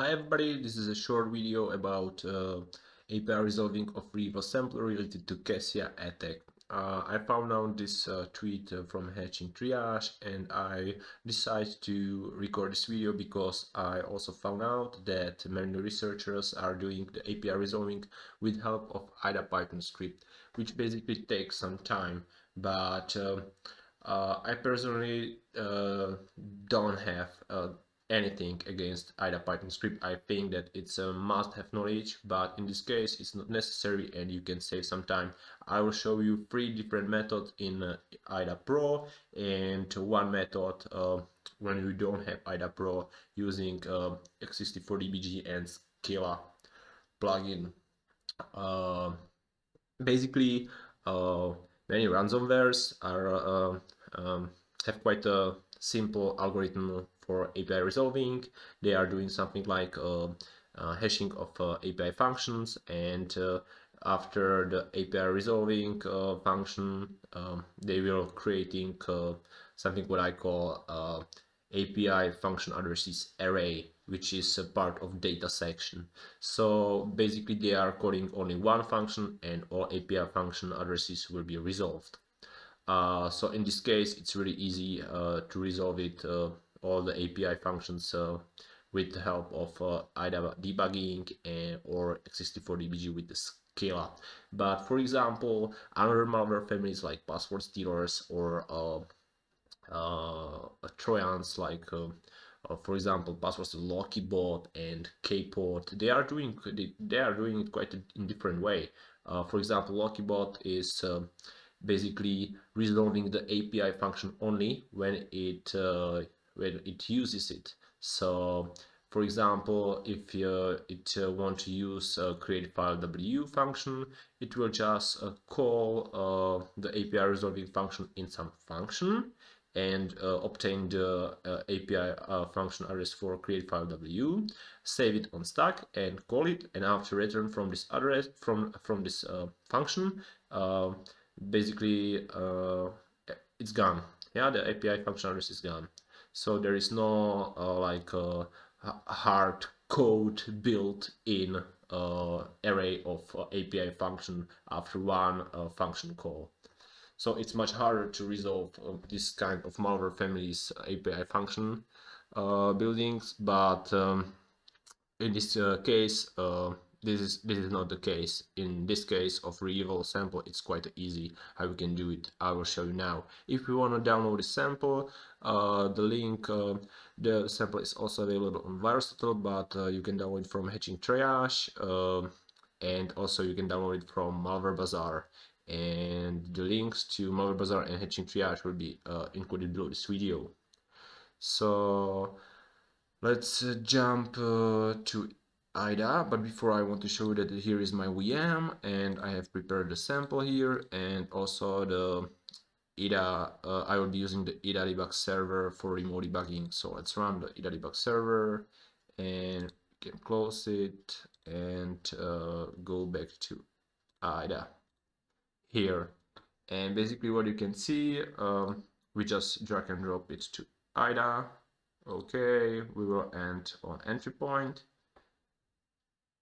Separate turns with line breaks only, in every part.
Hi everybody, this is a short video about API resolving of REvil sample related to Kaseya attack. I found out this tweet from Hatching Triage, and I decided to record this video because I also found out that many researchers are doing the API resolving with help of IDAPro script, which basically takes some time, but I personally don't have anything against IDAPro script. I think that it's a must-have knowledge, but in this case it's not necessary and you can save some time. I will show you 3 different methods in IDAPro and one method when you don't have IDAPro using x64dbg and Scylla plugin. Basically, many ransomwares are have quite a simple algorithm for API resolving. They are doing something like hashing of API functions, and after the API resolving function, they will creating something what I call API function addresses array, which is a part of data section. So basically they are calling only one function and all API function addresses will be resolved. So in this case it's really easy to resolve it, all the API functions with the help of either debugging or x64dbg with the Scylla. But for example, other malware families like password stealers or Trojans like for example passwords to Lockybot and Kport, they are doing it quite in different way. For example, Lockybot is basically resolving the API function only when it uses it. So for example, if it want to use create file w function, it will just call the API resolving function in some function and obtain the API function address for create file w, save it on stack and call it, and after return from this address from this function, basically it's gone. Yeah, the API function address is gone. So there is no hard code built in array of API function after one function call. So it's much harder to resolve this kind of malware families API function buildings, but in this case this is not the case. In this case of REvil sample, it's quite easy how we can do it. I will show you now. If you want to download the sample, the link, the sample is also available on VirusTotal, but you can download it from Hatching Triage, and also you can download it from Malware Bazaar. And the links to Malware Bazaar and Hatching Triage will be included below this video. So let's jump to IDA, but before I want to show you that here is my VM and I have prepared the sample here, and also the IDA, I will be using the IDA debug server for remote debugging. So let's run the IDA debug server and we can close it and go back to IDA here. And basically what you can see, we just drag and drop it to IDA. Okay, we will end on entry point.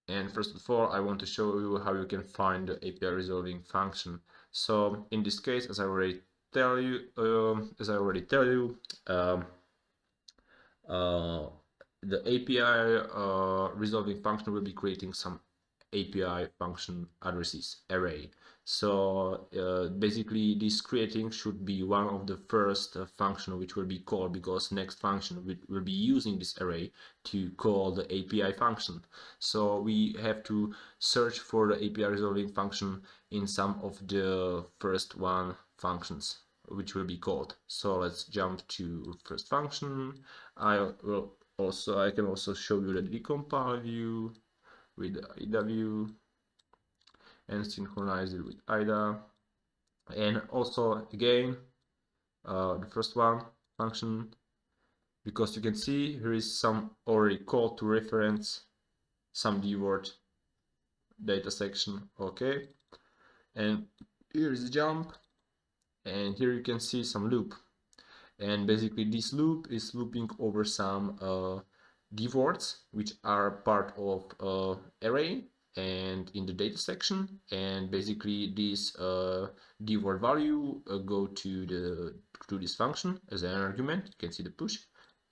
And first of all, I want to show you how you can find the API resolving function. So in this case, as I already tell you, the API resolving function will be creating some API function addresses array. So basically this creating should be one of the first function which will be called, because next function will be using this array to call the API function. So we have to search for the API resolving function in some of the first one functions which will be called. So let's jump to first function. I can also show you the decompile view with the IDA view and synchronize it with IDA. And also again the first one function, because you can see here is some already call to reference some dword data section. Okay, and here is the jump, and here you can see some loop, and basically this loop is looping over some dwords, which are part of array and in the data section, and basically this dword value go to this function as an argument. You can see the push,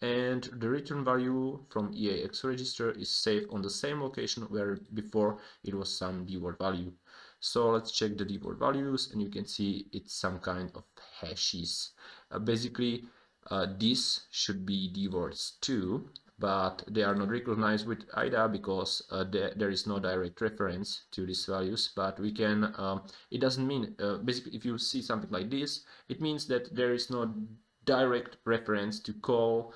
and the return value from EAX register is saved on the same location where before it was some dword value. So let's check the dword values, and you can see it's some kind of hashes. Basically, this should be dwords too, but they are not recognized with IDA because there is no direct reference to these values. But we can, it doesn't mean, basically if you see something like this, it means that there is no direct reference to call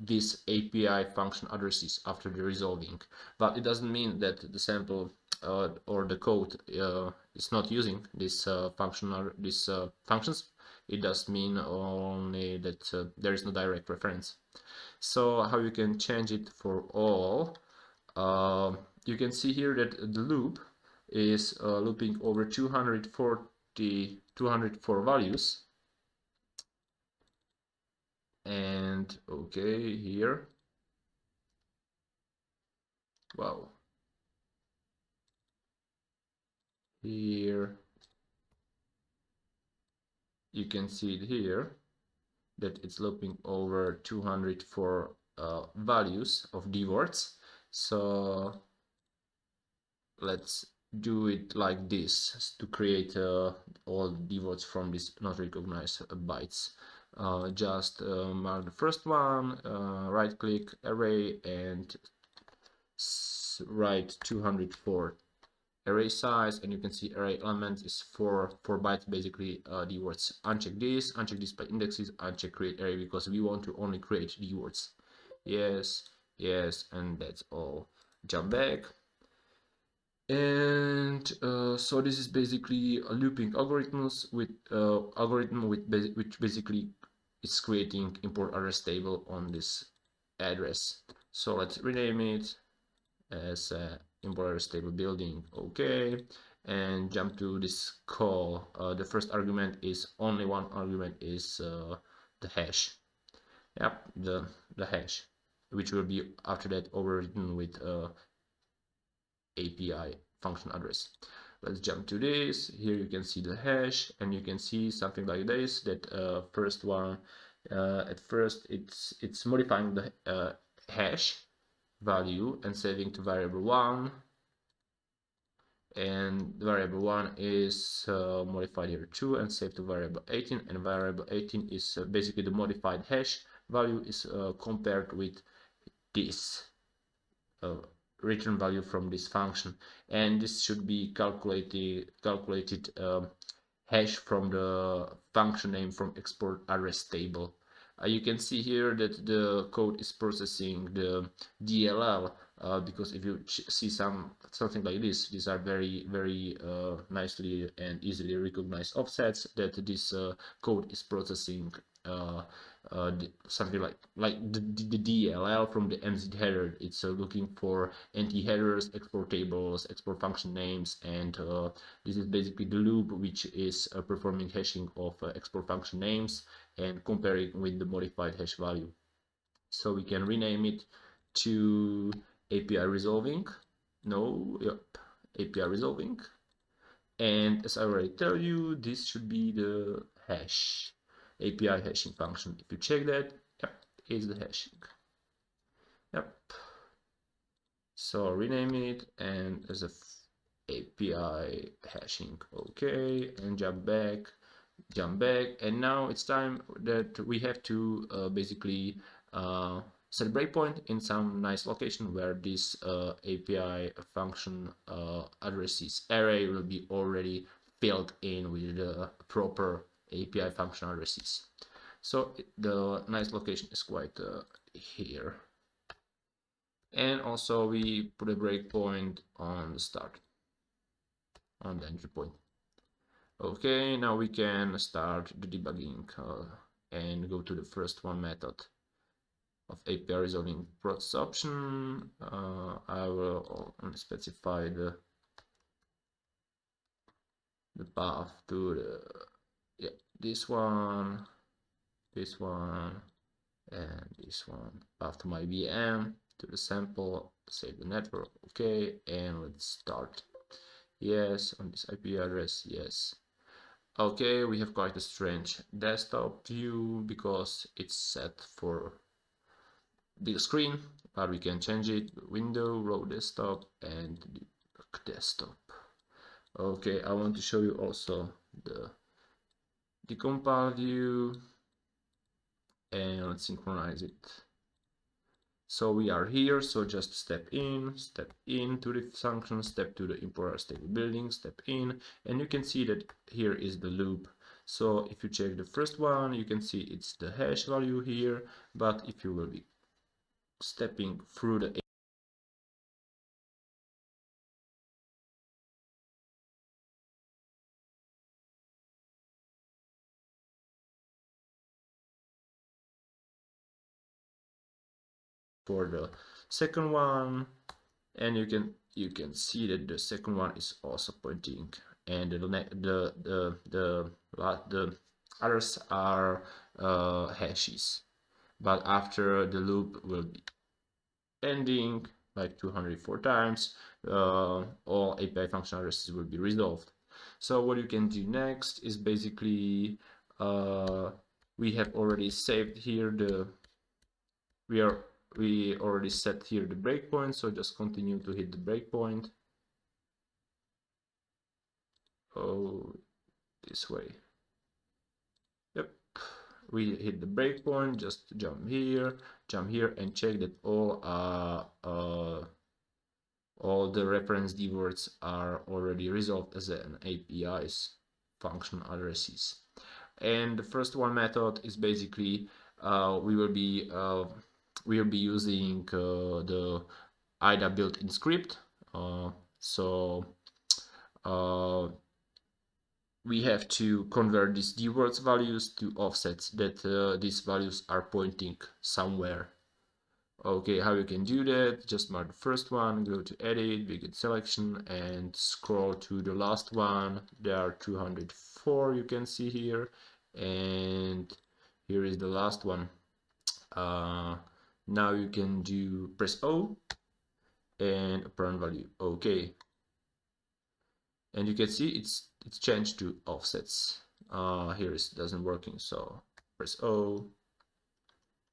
this API function addresses after the resolving. But it doesn't mean that the sample or the code is not using this functions. It does mean only that there is no direct reference. So how you can change it for all? You can see here that the loop is looping over 204 values. And okay, here, wow, here you can see it here that it's looping over 204 values of dwords. So let's do it like this to create all dwords from these not recognized bytes. Just mark the first one, right click array and write 204 array size, and you can see array element is 4 bytes, basically dwords. Uncheck this by indexes, uncheck create array because we want to only create dwords. Yes, yes, and that's all. Jump back. And so this is basically a looping algorithms with which basically is creating import address table on this address. So let's rename it as import address table building. Okay, and jump to this call. The first argument is only one argument is the hash. Yep, the hash, which will be after that overwritten with API function address. Let's jump to this. Here you can see the hash, and you can see something like this, that first one, at first it's modifying the hash value and saving to variable 1, and variable 1 is modified here too and saved to variable 18, and variable 18 is basically the modified hash value is compared with this return value from this function, and this should be calculated hash from the function name from export address table. You can see here that the code is processing the DLL because if you see something like this, these are very nicely and easily recognized offsets that this code is processing something like the DLL from the MZ header. It's looking for NT headers, export tables, export function names, and this is basically the loop which is performing hashing of export function names and comparing with the modified hash value. So we can rename it to API resolving. API resolving. And as I already tell you, this should be the hash. API hashing function. If you check that, yep, it's the hashing. Yep. So rename it and as a API hashing. Okay, and jump back, and now it's time that we have to basically set a breakpoint in some nice location where this API function addresses array will be already filled in with the proper API function addresses. So the nice location is quite here. And also we put a breakpoint on the start, on the entry point. Okay, now we can start the debugging and go to the first one method of API resolving process option. I will specify the path to the this one, and this one after my VM to the sample, save the network, okay, and let's start. Yes, on this IP address, yes. Okay, we have quite a strange desktop view because it's set for big screen, but we can change it. Window, row desktop, and desktop. Okay, I want to show you also the decompile view, and let's synchronize it. So we are here, so just step in to the function, step to the import stable building, step in, and you can see that here is the loop. So if you check the first one, you can see it's the hash value here, but if you will be stepping through the for the second one, and you can see that the second one is also pointing, and the others are hashes, but after the loop will be ending like 204 times, all API function addresses will be resolved. So what you can do next is basically we have already saved here we already set here the breakpoint, so just continue to hit the breakpoint. Oh, this way. Yep, we hit the breakpoint. Just jump here, and check that all the reference dwords are already resolved as an API's function addresses. And the first one method is basically we will be using the IDA built-in script. We have to convert these dwords values to offsets that these values are pointing somewhere. Okay, how you can do that? Just mark the first one, go to edit, begin selection, and scroll to the last one. There are 204 you can see here, and here is the last one. Now you can do press O and apparent value. Okay, and you can see it's changed to offsets. Here it doesn't working, so press O.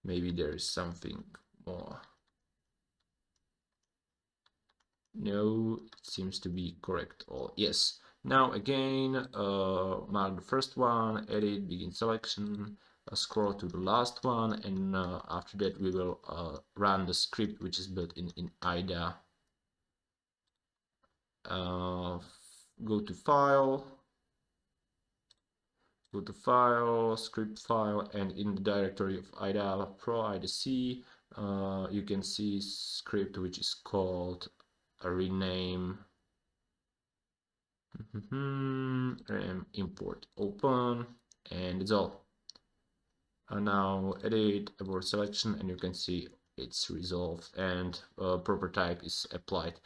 Maybe there is something more. No, it seems to be correct. All yes. Now again, mark the first one, edit, begin selection, scroll to the last one, and after that we will run the script which is built in IDA. Go to file, script file, and in the directory of IDAPro IDC, you can see script which is called rename import open, and it's all. And now edit, abort selection, and you can see it's resolved and proper type is applied.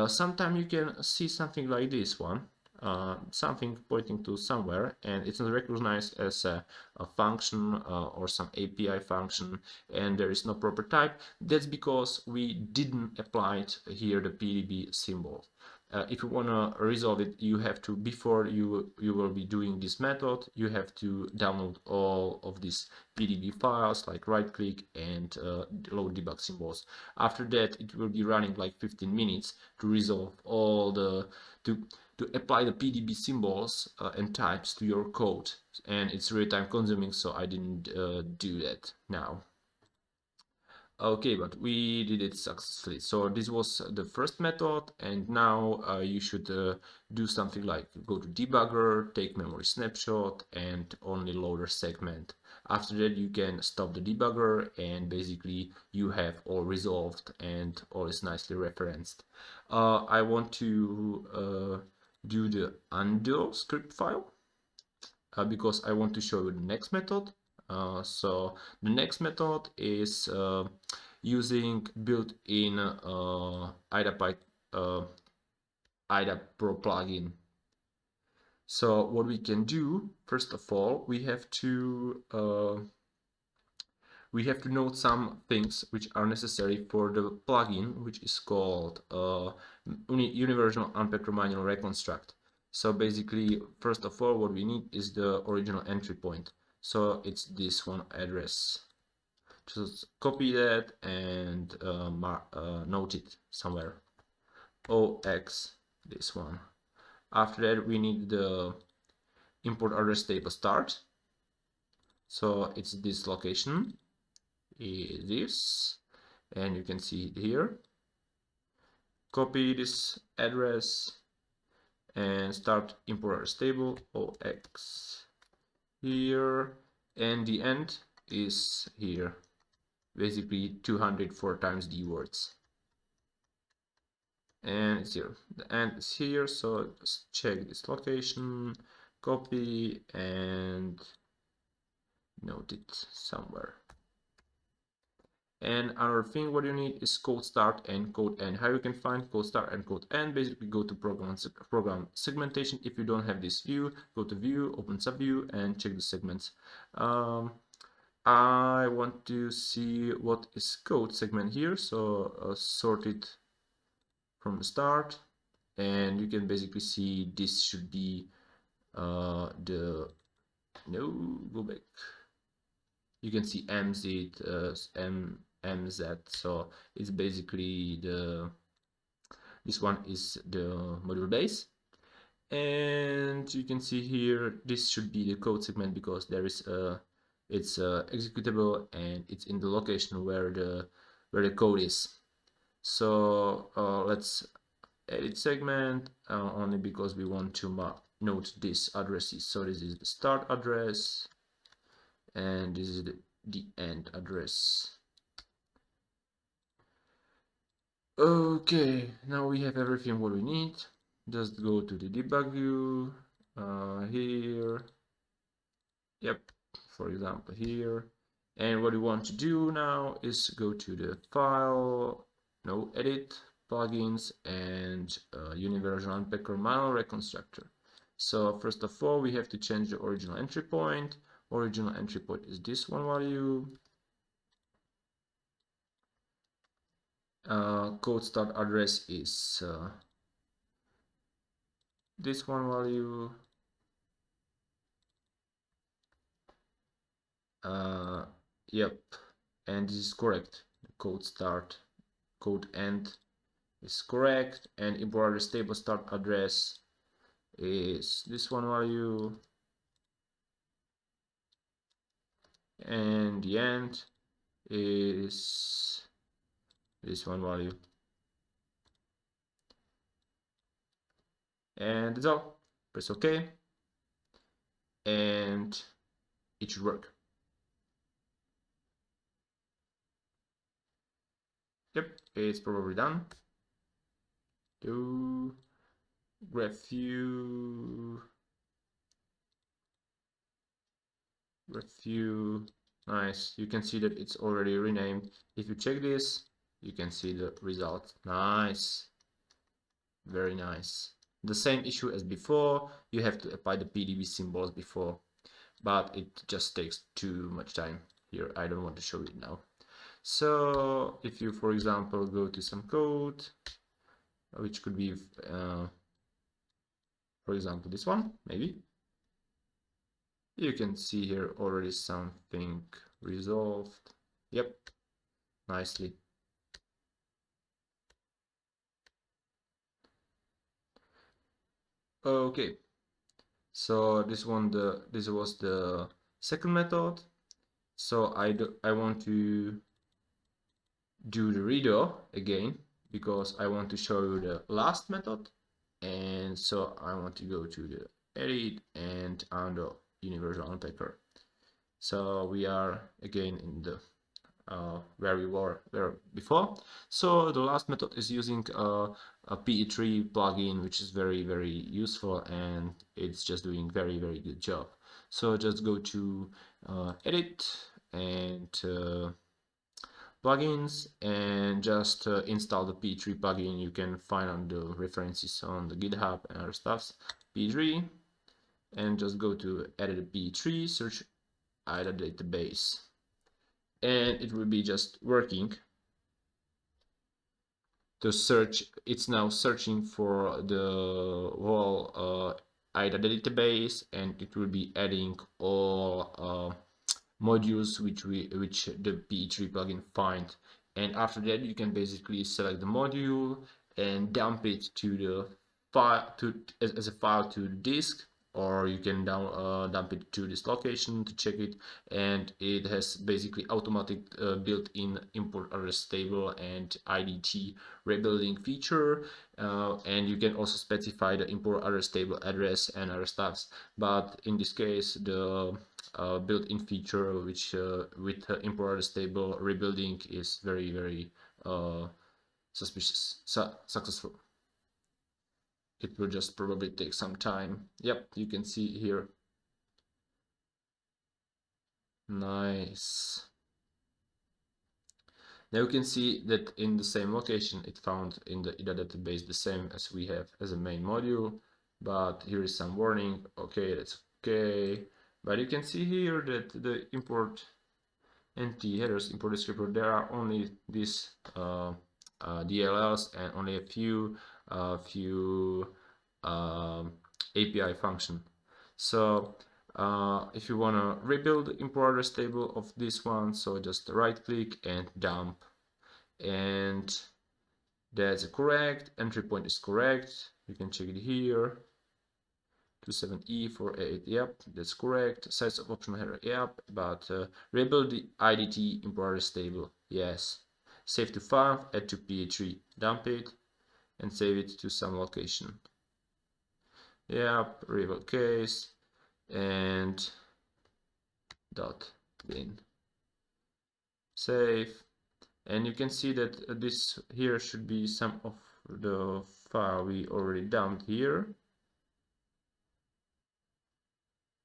Sometimes you can see something like this one. Something pointing to somewhere, and it's not recognized as a function or some API function, and there is no proper type. That's because we didn't apply here the PDB symbol. If you want to resolve it, you have to, before you will be doing this method, you have to download all of these PDB files, like right click and load debug symbols. After that, it will be running like 15 minutes to resolve all the to apply the PDB symbols and types to your code, and it's really time consuming, so I didn't do that now. Okay, but we did it successfully. So this was the first method, and now you should do something like go to debugger, take memory snapshot, and only loader segment. After that, you can stop the debugger, and basically you have all resolved and all is nicely referenced. I want to do the undo script file because I want to show you the next method. So the next method is using built-in IDAPro plugin. So what we can do, first of all, we have to we have to note some things which are necessary for the plugin, which is called Universal Unpacker Manual Reconstruct. So basically, first of all, what we need is the original entry point. So it's this one address. Just copy that and note it somewhere. OX, this one. After that, we need the import address table start. So it's this location, this, and you can see it here. Copy this address and start import address table OX here, and the end is here. Basically 204 times the words. And it's here. The end is here, so just check this location, copy and note it somewhere. And another thing what you need is code start and code end. How you can find code start and code end? Basically go to program segmentation. If you don't have this view, go to view, open subview and check the segments. I want to see what is code segment here, so sort it from the start, and you can basically see this should be go back. You can see MZ, so it's basically this one is the module base, and you can see here this should be the code segment because there is it's executable and it's in the location where the code is. So let's edit segment only because we want to note these addresses. So this is the start address and this is the end address. Okay, now we have everything what we need. Just go to the debug view here. Yep, for example here. And what we want to do now is go to the file, edit, plugins, and Universal Unpacker Manual Reconstructor. So first of all, we have to change the original entry point. Original entry point is this one value. Code start address is this one value. Yep, and this is correct. The code start, code end is correct, and import address table start address is this one value, and the end is this one value. And that's all. Press OK, and it should work. Yep, it's probably done. Do review. Nice. You can see that it's already renamed. If you check this, you can see the result. Nice. Very nice. The same issue as before. You have to apply the PDB symbols before, but it just takes too much time. Here, I don't want to show it now. So if you, for example, go to some code, which could be, for example, this one, maybe. You can see here already something resolved. Yep, nicely. Okay, so this was the second method. So I want to do the redo again because I want to show you the last method, and so I want to go to the edit and under Universal Unpacker. So we are again in the where we were before. So the last method is using a PE3 plugin, which is very, very useful, and it's just doing very, very good job. So just go to edit and plugins and just install the PE3 plugin. You can find on the references on the GitHub and other stuffs. PE3, and just go to edit PE3, search IDA database. and it will be just working to search. It's now searching for the whole IDA database, and it will be adding all modules which the PE3 plugin find. And after that, you can basically select the module and dump it to the file as a file to the disk, or you can dump it to this location to check it. And it has basically automatic built-in import address table and IDT rebuilding feature, and you can also specify the import address table address and other stuffs. But in this case, the built-in feature which with import address table rebuilding is very successful. It will just probably take some time. Yep, you can see here. Nice. Now you can see that in the same location it found in the IDA database the same as we have as a main module, but here is some warning. Okay, that's okay. But you can see here that the import NT headers, import descriptor, there are only these DLLs and only a few API function. So if you want to rebuild the import address table of this one, so just right click and dump, and that's correct. Entry point is correct. You can check it here. 27E48, yep, that's correct. Size of optional header, yep, but rebuild the IDT import address table, yes. Save to file, add to PE3, dump it, and save it to some location. Yep, REvil case, and .bin. Save, and you can see that this here should be some of the file we already dumped here.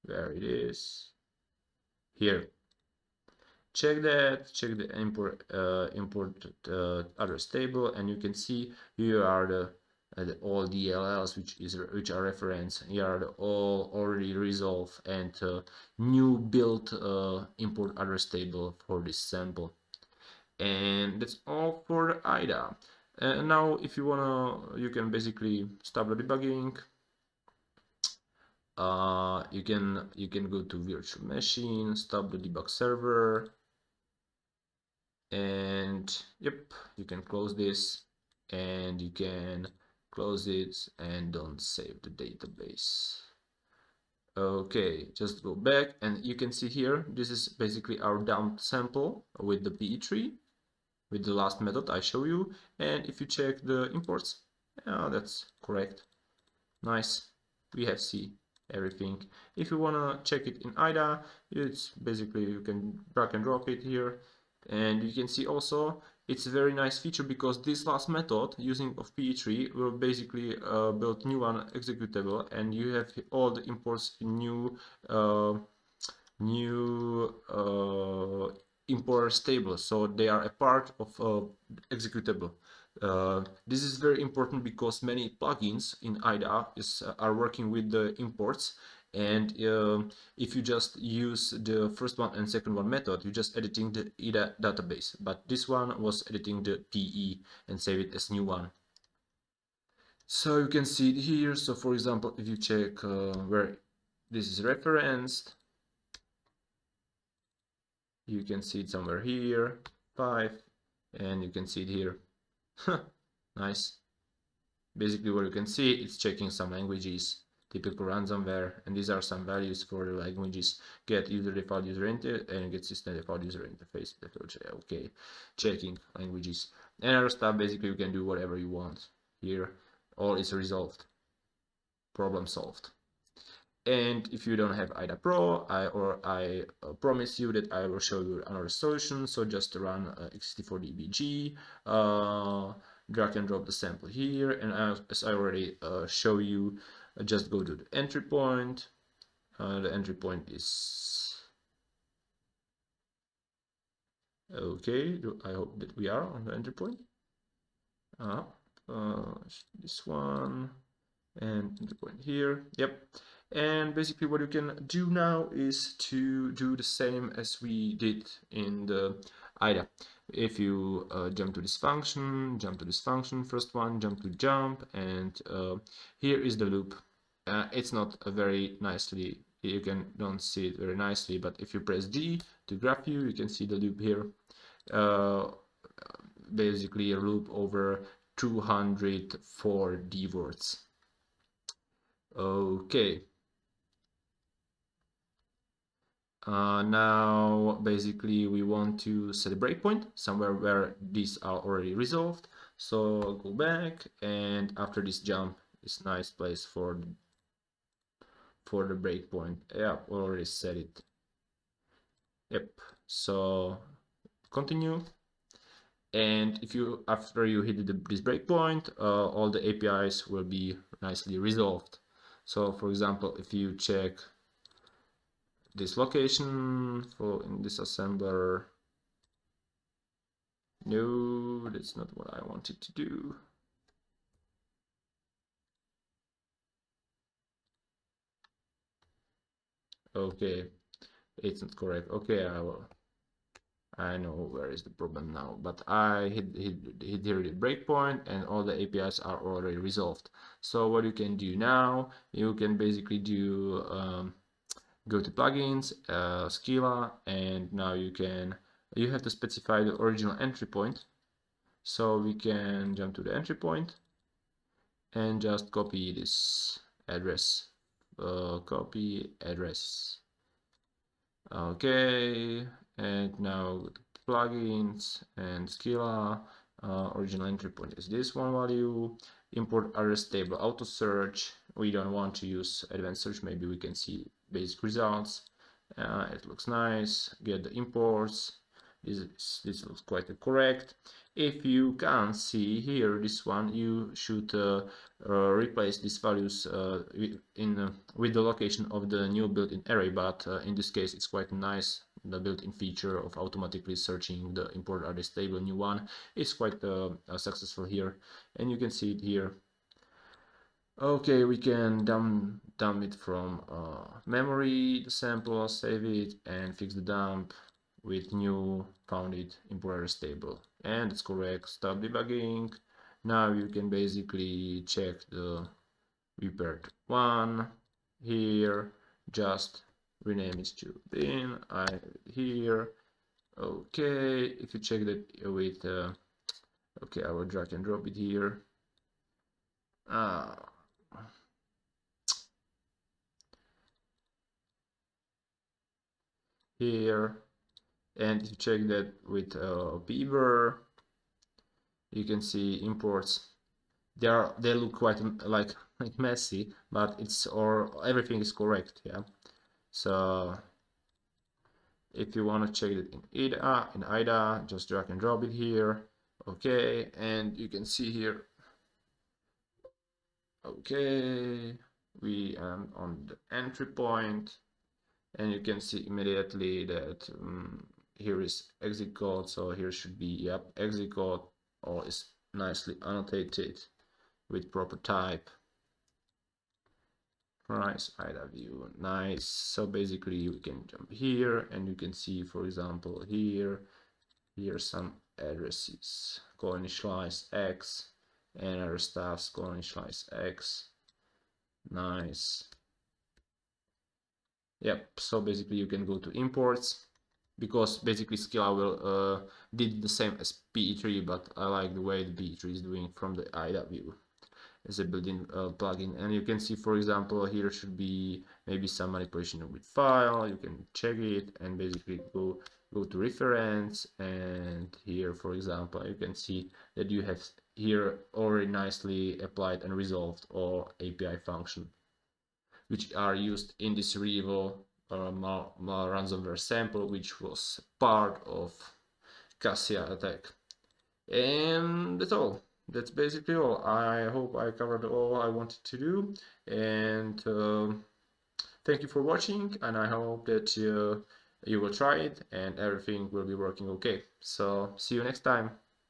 Where it is, here. Check that, check the import address table, and you can see here are the all DLLs which are referenced. Here are the all already resolved and new built import address table for this sample. And that's all for the IDA. Now if you wanna, you can basically stop the debugging. You can go to virtual machine, stop the debug server, and yep, you can close this, and you can close it and don't save the database. Okay, just go back, and you can see here, this is basically our dumped sample with the PE3 with the last method I show you. And if you check the imports, that's correct. Nice, we have C everything. If you want to check it in IDA, it's basically you can drag and drop it here, and you can see also it's a very nice feature because this last method using of PE3 will basically build new one executable, and you have all the imports in new import stable, so they are a part of executable. This is very important because many plugins in IDA are working with the imports, and if you just use the first one and second one method, you're just editing the IDA database, but this one was editing the PE and save it as new one. So you can see it here. So for example, if you check where this is referenced, you can see it somewhere here, 5, and you can see it here. Nice. Basically what you can see, it's checking some languages, typical ransomware, and these are some values for the languages: get user default user interface and get system default user interface. Okay, checking languages and other stuff. Basically you can do whatever you want here. All is resolved, problem solved. And if you don't have IDAPro, I promise you that I will show you another solution. So just run x64dbg, drag and drop the sample here, and as I already show you, just go to the entry point. The entry point is okay. I hope that we are on the entry point. This one. and the point here. Yep. And basically what you can do now is to do the same as we did in the IDA. If you jump to this function, first one, jump to jump, and here is the loop. It's not a very nicely, you don't see it very nicely, but if you press G to graph view, you can see the loop here. Basically a loop over 204 D words. Okay. Now basically we want to set a breakpoint somewhere where these are already resolved. So go back, and after this jump is a nice place for the breakpoint. Yeah, already set it. Yep. So continue. And if you, after you hit this breakpoint, all the APIs will be nicely resolved. So for example, if you check this location for in this assembler, no, that's not what I wanted to do. Okay, it's not correct. Okay, I know where is the problem now, but I hit here the breakpoint and all the APIs are already resolved. So what you can do now, you can basically do go to plugins, Scylla, and now you have to specify the original entry point. So we can jump to the entry point and just copy this address. Copy address. Okay, and now plugins and Scylla. Original entry point is this one value. Import address table auto search. We don't want to use advanced search. Maybe we can see basic results. It looks nice. Get the imports. This looks quite correct. If you can't see here this one, you should replace these values with the location of the new built-in array, but in this case it's quite nice. The built-in feature of automatically searching the import address table new one is quite successful here, and you can see it here. Okay, we can dump it from memory, the sample, save it, and fix the dump with new founded import address table. And it's correct. Stop debugging. Now you can basically check the repaired one here. Just rename it to bin. Here. Okay, if you check that with okay, I will drag and drop it here. Here, and if you check that with Beaver, you can see imports. They look quite like messy, but everything is correct. Yeah. So if you want to check it in IDA, just drag and drop it here. Okay, and you can see here. Okay, we am on the entry point, and you can see immediately that here is exit code. So here should be exit code, all is nicely annotated with proper type. Nice IDA view, nice. So basically you can jump here and you can see, for example, here some addresses, co-initialize X, and other stuffs, co-initialize X. Nice. Yep, so basically you can go to imports, because basically Scylla will did the same as PE3, but I like the way the PE3 is doing from the IDA view as a built-in plugin. And you can see, for example, here should be maybe some manipulation with file. You can check it and basically go to reference, and here, for example, you can see that you have here already nicely applied and resolved all API function which are used in this REvil ransomware sample, which was part of Kaseya attack. And that's all. That's basically all. I hope I covered all I wanted to do, and thank you for watching, and I hope that you will try it and everything will be working okay. So see you next time.